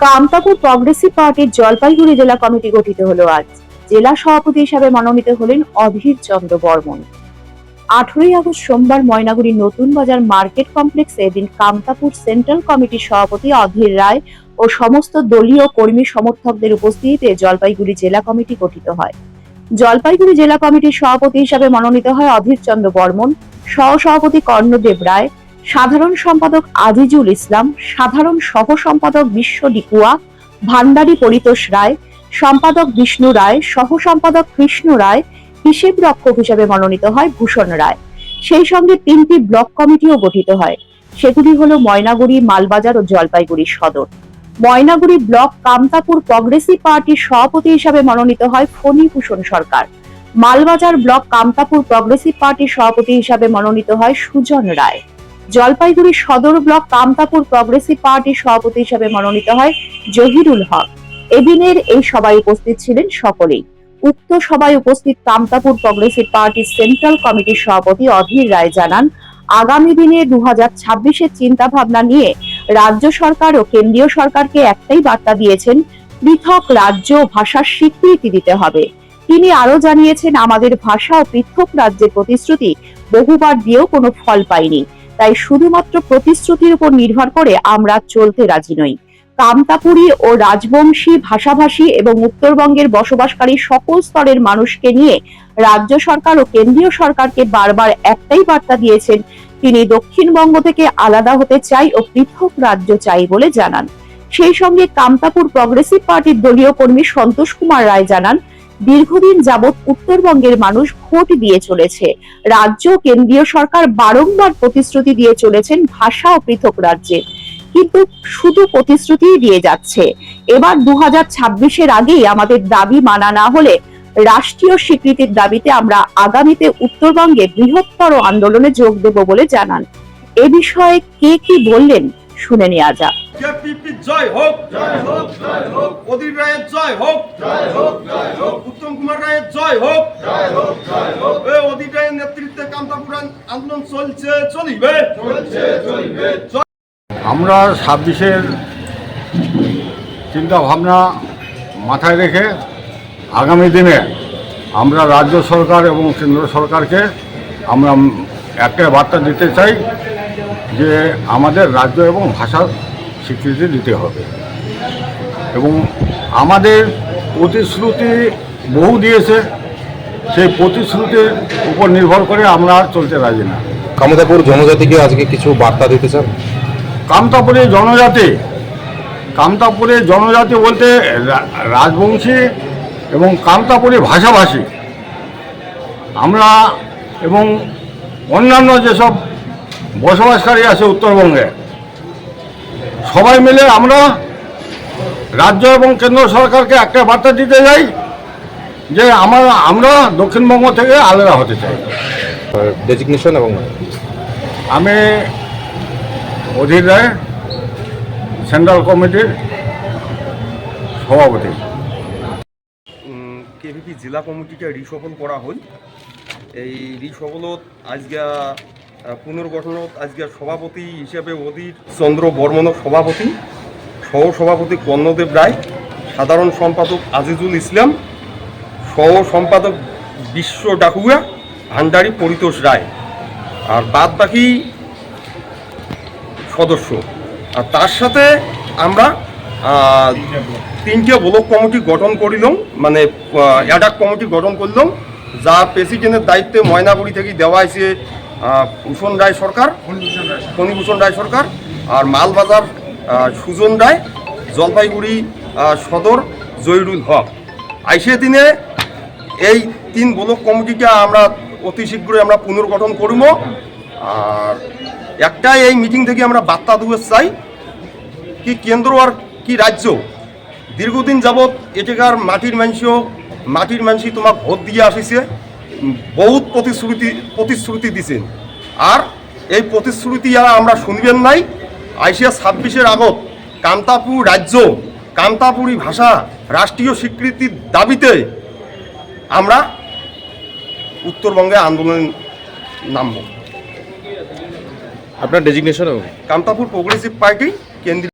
Kamtapur progressive পার্টির জলপাইগুড়ি জেলা committee গঠিত হলো আজ। জেলা সভাপতি হিসাবে মনোনীত হলেন অধীর চন্দ্র বর্মন। 18 আগস্ট সোমবার ময়নাগুড়ি নতুন বাজার মার্কেট কমপ্লেক্সে এদিন কামতাপুর সেন্ট্রাল কমিটির সভাপতি অধীর রায় ও সমস্ত দলীয় কর্মী সমর্থকদের উপস্থিতিতে জলপাইগুড়ি জেলা কমিটি গঠিত হয়। জলপাইগুড়ি জেলা কমিটির সভাপতি হিসাবে মনোনীত হয় অধীর চন্দ্র বর্মন, সহসভাপতি কর্ণদেব রায়, সাধারণ সম্পাদক আজিজুল ইসলাম, সাধারণ সহ সম্পাদক বিশ্ব ডিকুয়া, ভান্ডারী পরিতোষ রায়, সম্পাদক বিষ্ণু রায়, সহ সম্পাদক কৃষ্ণ রায়, হিসেব রক্ষক হিসেবে মনোনীত হয় ভূষণ রায়। সেই সঙ্গে 3টি ব্লক কমিটিও গঠিত হয়। সেগুলি হলো ময়নাগুড়ি, মালবাজার ও জলপাইগুড়ি সদর। ময়নাগুড়ি ব্লক কামতাপুর প্রগ্রেসিভ পার্টির সভাপতি হিসাবে মনোনীত হয় ফণীভূষণ সরকার। মালবাজার ব্লক কামতাপুর প্রগ্রেসিভ পার্টির সভাপতি হিসাবে মনোনীত হয় সুজন রায়। জলপাইগুড়ি সদর ব্লক কামতাপুর প্রগ্রেসিভ পার্টির সভাপতি হিসাবে মনোনীত হয় জহিরুল হক। এদিনের এই সভায় উপস্থিত ছিলেন সকলেই। উক্ত সভায় উপস্থিত কামতাপুর প্রগ্রেসিভ পার্টির সেন্ট্রাল কমিটির সভাপতি অধীর রায় জানান, আগামী দিনে 2026-এর চিন্তা ভাবনা নিয়ে রাজ্য সরকার ও কেন্দ্রীয় সরকারকে একটাই বার্তা দিয়েছেন, পৃথক রাজ্য ও ভাষার স্বীকৃতি দিতে হবে। তিনি আরো জানিয়েছেন, আমাদের ভাষা ও পৃথক রাজ্যের প্রতিশ্রুতি বহুবার দিয়েও কোনো ফল পায়নি, তাই শুধুমাত্র প্রতিশ্রুতির উপর নির্ভর করে আমরা চলতে রাজি নই। কামতাপুরী ও রাজবংশী ভাষাভাষী এবং উত্তরবঙ্গের বসবাসকারী সকল স্তরের মানুষকে নিয়ে রাজ্য সরকার ও কেন্দ্রীয় সরকারকে বারবার একটাই বার্তা দিয়েছেন, তিনি দক্ষিণবঙ্গ থেকে আলাদা হতে চাই ও পৃথক রাজ্য চাই বলে জানান। সেই সঙ্গে কামতাপুর প্রগ্রেসিভ পার্টির দলীয় কর্মী সন্তোষ কুমার রায় জানান, দীর্ঘদিন যাবৎ উত্তরবঙ্গের মানুষ ভোট দিয়ে চলেছে। রাজ্য কেন্দ্রীয় সরকার বারংবার প্রতিশ্রুতি দিয়ে চলেছেন ভাষা ও পৃথক রাজ্যে, কিন্তু শুধু প্রতিশ্রুতিই দিয়ে যাচ্ছে। এবার 2026-এর আগেই আমাদের দাবি মানা না হলে রাষ্ট্রীয় স্বীকৃতির দাবিতে আমরা আগামীতে উত্তরবঙ্গে বৃহত্তর আন্দোলনে যোগ দেব বলে জানান। এ বিষয়ে কে কি বললেন শুনে নেওয়া যাক। জয় হোক, জয় হোক, জয় হোক। অধীর রায়ের জয় হোক, জয় হোক, জয় হোক। উত্তম কুমার রায়ের জয় হোক, জয় হোক, জয় হোক। অধীর রায়ের নেতৃত্বে কামতাপুর আন্দোলন চলছে, চলিবে, চলছে, চলিবে। আমরা 26-এর চিন্তা ভাবনা মাথায় রেখে আগামী দিনে আমরা রাজ্য সরকার এবং কেন্দ্র সরকারকে আমরা একটা বার্তা দিতে চাই যে আমাদের রাজ্য এবং ভাষার স্বীকৃতি দিতে হবে, এবং আমাদের প্রতিশ্রুতি বহু দিয়েছে, সেই প্রতিশ্রুতির উপর নির্ভর করে আমরা আর চলতে রাজি না। কামতাপুর জনজাতিকে আজকে কিছু বার্তা দিতে চান? কামতাপুরের জনজাতি বলতে রাজবংশী এবং কামতাপুরি ভাষাভাষী আমরা এবং অন্যান্য যেসব বসবাসকারী আছে উত্তরবঙ্গে, সবাই মিলে আমরা রাজ্য এবং কেন্দ্র সরকারকে একটা বার্তা দিতে যাই যে আমরা দক্ষিণবঙ্গ থেকে আলাদা হতে চাই। ডেজিগনেশন এবং আমি অধীর রায়, সেন্ট্রাল কমিটির সভাপতি। কেভিপি জেলা কমিটিকে রিসফল করা হয়। এই রিসফলত আজকে পুনর্গঠনত আজকে সভাপতি হিসেবে অধীর চন্দ্র বর্মন সভাপতি, সহ সভাপতি কর্ণদেব রায়, সাধারণ সম্পাদক আজিজুল ইসলাম, সহ সম্পাদক বিশ্ব ডাকুয়া, ভান্ডারী পরিতোষ রায়, আর বাদ বাকি সদস্য। আর তার সাথে আমরা 3টে ব্লক কমিটি গঠন করিলাম, মানে অ্যাডাক কমিটি গঠন করলাম, যা প্রেসিডেন্টের দায়িত্বে ময়নাগুড়ি থেকে দেওয়া হয়েছে ফণীভূষণ রায় সরকার, আর মালবাজার সুজন রায়, জলপাইগুড়ি সদর জহিরুল হক। আইসে দিনে এই 3 ব্লক কমিটিকে আমরা অতি শীঘ্রই আমরা পুনর্গঠন করব। আর একটাই এই মিটিং থেকে আমরা বার্তা দেওয়া চাই, কি কেন্দ্র আর কি রাজ্য দীর্ঘদিন যাবৎ এটাকার মাটির মানুষ তোমার ভোট দিয়ে আসিছে, বহুত প্রতিশ্রুতি দিছেন, আর এই প্রতিশ্রুতি আমরা শুনবেন নাই। আইসিয়া 26-এর আগত কামতাপুর রাজ্য, কামতাপুরি ভাষা রাষ্ট্রীয় স্বীকৃতির দাবিতে আমরা উত্তরবঙ্গে আন্দোলন নামব। আপনার ডেজিগনেশন? কামতাপুর প্রগ্রেসিভ পার্টি কেন্দ্রীয়